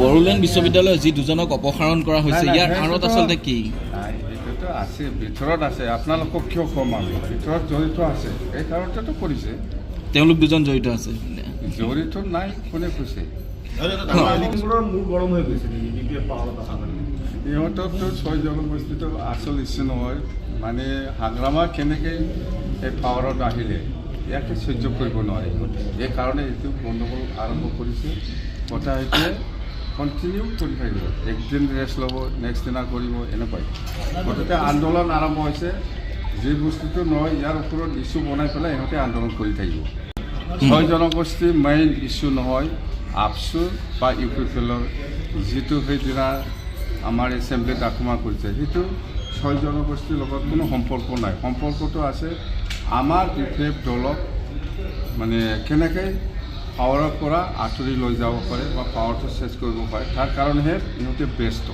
বড়োলেণ্ড বিশ্ববিদ্যালয়ৰ যি দুজনক অপসাৰণ কৰা হৈছে ইয়াৰ আঁৰত আচলতে কি? এইটোতো আছে, ভিতৰত আছে। আপোনালোকক কিয় ক'ম আমি? ভিতৰত জড়িত আছে, এই কাৰণতেতো কৰিছে। তেওঁলোক দুজন জড়িত আছে? জড়িত নাই, কোনে কৈছে? ইহঁতৰতো 6 জনগোষ্ঠীটো আচল ইচ্ছু নহয়। মানে হাগ্ৰামা কেনেকৈ এই পাৱাৰত আহিলে ইয়াকে সহ্য কৰিব নোৱাৰে ইহঁতে। এই কাৰণে এইটো গণ্ডগোল আৰম্ভ কৰিছে। কথা সেইটোৱে কণ্টিনিউ কৰি থাকিব। একদিন ৰেষ্ট ল'ব, নেক্সট দিনা কৰিব, এনেকুৱাই। গতিকে আন্দোলন আৰম্ভ হৈছে। যি বস্তুটো নহয় ইয়াৰ ওপৰত ইছ্যু বনাই পেলাই ইহঁতে আন্দোলন কৰি থাকিব। 6 জনগোষ্ঠী মেইন ইছ্যু নহয়। আপচু বা ইউ পি পি এলৰ যিটো সেইদিনা আমাৰ এছেম্বলিত আক্ৰমণ কৰিছে সেইটো 6 জনগোষ্ঠীৰ লগত কোনো সম্পৰ্ক নাই। সম্পৰ্কটো আছে আমাৰ ইউ পি এফ দলক মানে কেনেকৈ পাৱাৰৰ পৰা আঁতৰি লৈ যাব পাৰে বা পাৱাৰটো চেঞ্জ কৰিব পাৰে, তাৰ কাৰণেহে ইহঁতে ব্যস্ত।